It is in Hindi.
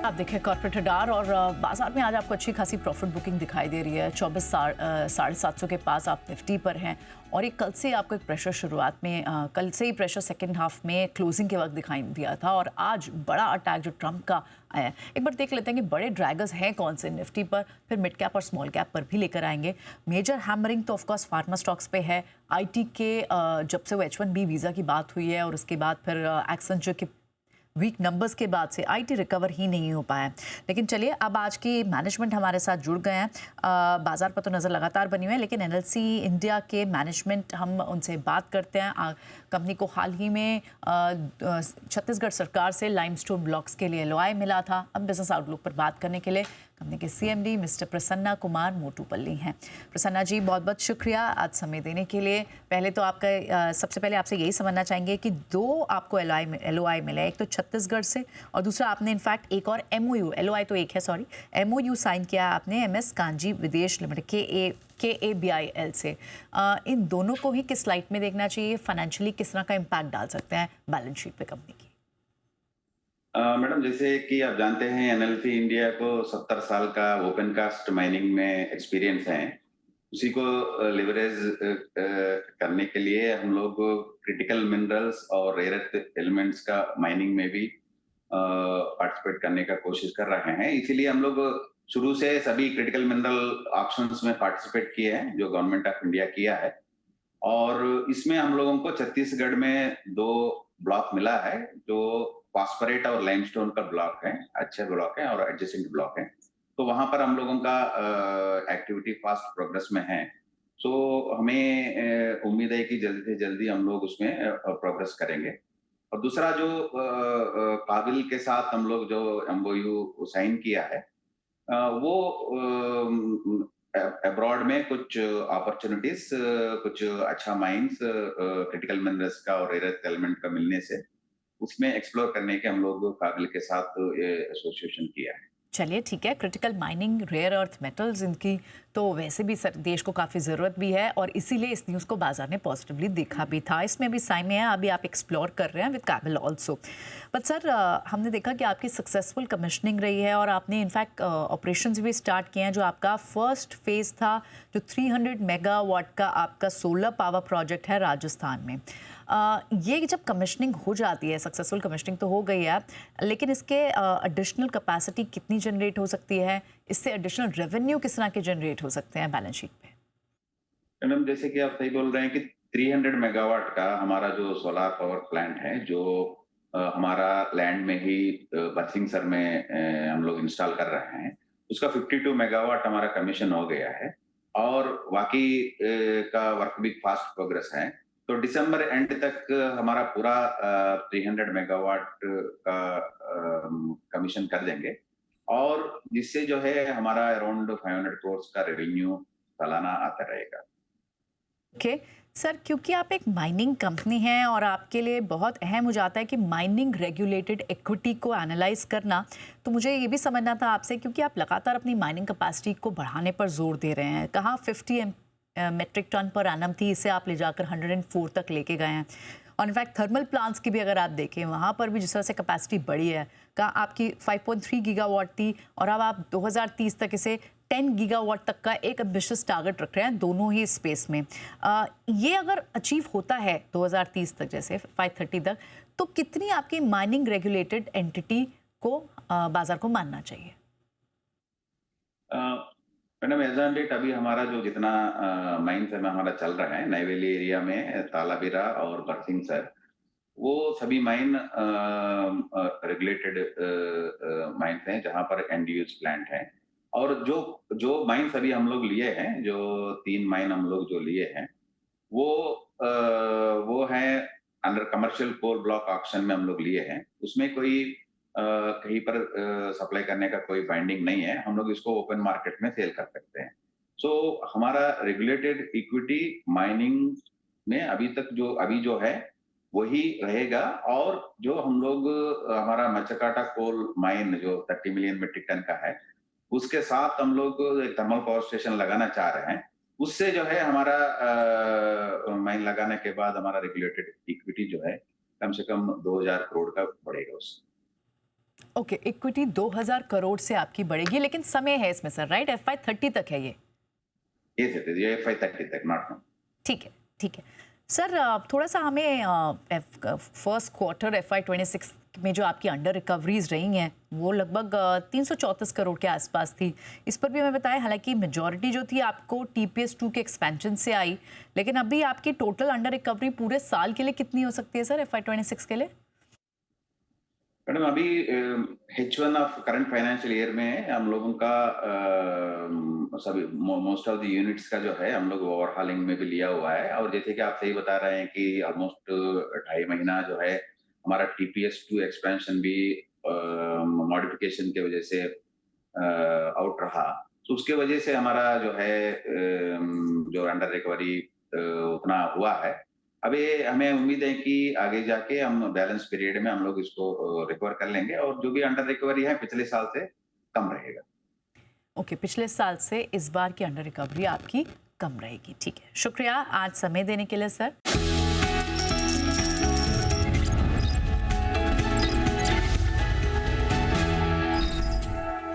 आप देखें कॉर्पोरेट रडार और बाजार में आज आपको अच्छी खासी प्रॉफिट बुकिंग दिखाई दे रही है। 24,750 के पास आप निफ्टी पर हैं और एक कल से आपको एक प्रेशर शुरुआत में कल से ही प्रेशर सेकंड हाफ में क्लोजिंग के वक्त दिखाई दिया था और आज बड़ा अटैक जो ट्रंप का आया है। एक बार देख लेते हैं कि बड़े ड्रैगर्स हैं कौन से निफ्टी पर, फिर मिड कैप और स्मॉल कैप पर भी लेकर आएंगे। मेजर हैमरिंग तो ऑफकोर्स फार्मा स्टॉक्स पे है। आईटी के जब से वो H1B वीज़ा की बात हुई है और उसके बाद फिर एक्सेंचर के वीक नंबर्स के बाद से आईटी रिकवर ही नहीं हो पाया। लेकिन चलिए अब आज की मैनेजमेंट हमारे साथ जुड़ गए हैं। बाजार पर तो नज़र लगातार बनी हुई है, लेकिन एनएलसी इंडिया के मैनेजमेंट हम उनसे बात करते हैं। कंपनी को हाल ही में छत्तीसगढ़ सरकार से लाइमस्टोन ब्लॉक्स के लिए एलओआई मिला था। अब बिजनेस आउटलुक पर बात करने के लिए कंपनी के सीएमडी मिस्टर प्रसन्ना कुमार मोटूपल्ली हैं। प्रसन्ना जी, बहुत बहुत शुक्रिया आज समय देने के लिए। पहले तो आपका सबसे पहले आपसे यही समझना चाहेंगे कि दो आपको एलओआई मिले, एक तो छत्तीसगढ़ से और दूसरा आपने इनफैक्ट एक और एमओयू, एलओआई तो एक है सॉरी, एमओयू साइन किया आपने एमएस कांजी विदेश लिमिटेड KABIL से। इन दोनों को ही किस लाइट में देखना चाहिए, फाइनेंशियली किस तरह का इम्पैक्ट डाल सकते हैं बैलेंस शीट पे कंपनी की? मैडम, जैसे कि आप जानते हैं एनएलसी इंडिया को 70 साल का ओपन कास्ट माइनिंग में एक्सपीरियंस है। उसी को लिवरेज करने के लिए हम लोग क्रिटिकल मिनरल्स और रेयर अर्थ एलिमेंट्स का माइनिंग में भी पार्टिसिपेट करने का कोशिश कर रहे हैं। इसीलिए हम लोग शुरू से सभी क्रिटिकल मिनरल ऑप्शंस में पार्टिसिपेट किए हैं जो गवर्नमेंट ऑफ इंडिया किया है। और इसमें हम लोगों को छत्तीसगढ़ में 2 ब्लॉक मिला है जो फास्फोरेट और लाइमस्टोन का ब्लॉक है, अच्छे ब्लॉक है और एडजेसेंट ब्लॉक है। तो वहां पर हम लोगों का एक्टिविटी फास्ट प्रोग्रेस में है। सो हमें उम्मीद है कि जल्दी से जल्दी हम लोग उसमें प्रोग्रेस करेंगे। और दूसरा जो काबिल के साथ हम लोग जो एमओयू साइन किया है, वो अब्रॉड में कुछ अपॉर्चुनिटीज, कुछ अच्छा माइंस क्रिटिकल मिनरल्स का और रेयर अर्थ एलिमेंट का मिलने से उसमें एक्सप्लोर करने के हम लोग काबिल के साथ एसोसिएशन किया है। चलिए ठीक है, critical mining, rare earth metals, इनकी तो वैसे भी देश को काफ़ी ज़रूरत भी है और इसीलिए इस न्यूज़ को बाजार ने पॉजिटिवली देखा भी था। इसमें भी साइन है, अभी आप एक्सप्लोर कर रहे हैं विद काबिल ऑल्सो। बट सर, हमने देखा कि आपकी सक्सेसफुल कमीशनिंग रही है और आपने इनफैक्ट ऑपरेशंस भी स्टार्ट किए हैं। जो आपका फर्स्ट फेज़ था, जो 300 मेगावाट का आपका सोलर पावर प्रोजेक्ट है राजस्थान में, ये जब कमिश्निंग हो जाती है, सक्सेसफुल कमिश्निंग तो हो गई है, लेकिन इसके एडिशनल कैपेसिटी कितनी जनरेट हो सकती है, इससे एडिशनल रेवेन्यू किस तरह के जनरेट हो सकते हैं बैलेंस शीट पे? मैडम, जैसे कि आप सही बोल रहे हैं कि 300 मेगावाट का हमारा जो सोलर पावर प्लांट है, जो हमारा लैंड में ही बरसिंगसर में हम लोग इंस्टॉल कर रहे हैं, उसका 52 मेगावाट हमारा कमीशन हो गया है और बाकी का वर्क भी फास्ट प्रोग्रेस है। तो दिसंबर एंड तक हमारा पूरा 300 मेगावाट का कमीशन कर देंगे और जिससे जो है हमारा अराउंड 500 करोड़ का रेवेन्यू सालाना आता रहेगा। ओके सर, क्योंकि आप एक माइनिंग कंपनी हैं और आपके लिए बहुत अहम हो जाता है कि माइनिंग रेगुलेटेड इक्विटी को एनालाइज करना, तो मुझे ये भी समझना था आपसे, क्योंकि आप लगातार अपनी माइनिंग कैपेसिटी को बढ़ाने पर जोर दे रहे हैं। कहाँ 50 मेट्रिक टन पर एनम थी, इसे आप ले जाकर 104 तक लेके गए हैं। और इनफैक्ट थर्मल प्लांट्स की भी अगर आप देखें, वहाँ पर भी जिस तरह से कैपेसिटी बढ़ी है, कहाँ आपकी 5.3 गीगावाट थी और अब आप 2030 तक इसे 10 गीगावाट तक का एक एम्बिशियस टारगेट रख रहे हैं दोनों ही स्पेस में। ये अगर अचीव होता है 2030 तक, जैसे 530 तक, तो कितनी आपकी माइनिंग रेगुलेटेड एंटिटी को बाजार को मानना चाहिए? मैडम, एज ऑन डेट अभी हमारा जो जितना माइंस में हमारा चल रहा है नईवेली एरिया में, तालाबिरा और बरसिंगसर, वो सभी माइन रेगुलेटेड माइंस हैं जहां पर एंड यूज प्लांट है। और जो जो माइंस अभी हम लोग लिए हैं, जो 3 माइन हम लोग जो लिए हैं, वो वो है under commercial core block auction में हम लोग लिए हैं। उसमें कोई कहीं पर सप्लाई करने का कोई बाइंडिंग नहीं है। हम लोग इसको ओपन मार्केट में सेल कर सकते हैं। सो हमारा रेगुलेटेड इक्विटी माइनिंग में अभी जो है वही रहेगा। और जो हम लोग हमारा मचकाटा कोल माइन जो 30 मिलियन मीट्रिक टन का है, उसके साथ हम लोग एक थर्मल पावर स्टेशन लगाना चाह रहे हैं। उससे जो है हमारा माइन लगाने के बाद हमारा रेगुलेटेड इक्विटी जो है कम से कम 2000 करोड़ का बढ़ेगा उससे। ओके, इक्विटी 2000 करोड़ से आपकी बढ़ेगी, लेकिन समय है इसमें सर, राइट? FY30 तक है ये। ये FY30 तक, नॉट नो। ठीक है, ठीक है। सर थोड़ा सा हमें फर्स्ट क्वार्टर FY26 में जो आपकी अंडर रिकवरीज रही हैं वो लगभग 334 करोड़ के आसपास थी। इस पर भी हमें बताएं, हालांकि मेजॉरिटी जो थी आपको TPS2 के एक्सपेंशन से आई, लेकिन अभी आपकी टोटल अंडर रिकवरी पूरे साल के लिए कितनी हो सकती है सर FY26 के लिए? मैडम अभी H1 of current financial year में हम लोगों का सभी मोस्ट ऑफ द यूनिट्स का जो है हम लोग ओवरहॉलिंग में भी लिया हुआ है, और जैसे कि आप सही बता रहे हैं कि ऑलमोस्ट 2.5 महीना जो है हमारा TPS2 एक्सपेंशन भी मॉडिफिकेशन के वजह से आउट रहा, तो उसके वजह से हमारा जो है जो अंडर रिकवरी उतना हुआ है। अभी हमें उम्मीद है कि आगे जाके हम बैलेंस पीरियड में हम लोग इसको रिकवर कर लेंगे, और जो भी अंडर रिकवरी है पिछले साल से कम रहेगा। ओके, पिछले साल से इस बार की अंडर रिकवरी आपकी कम रहेगी। ठीक है, शुक्रिया आज समय देने के लिए सर।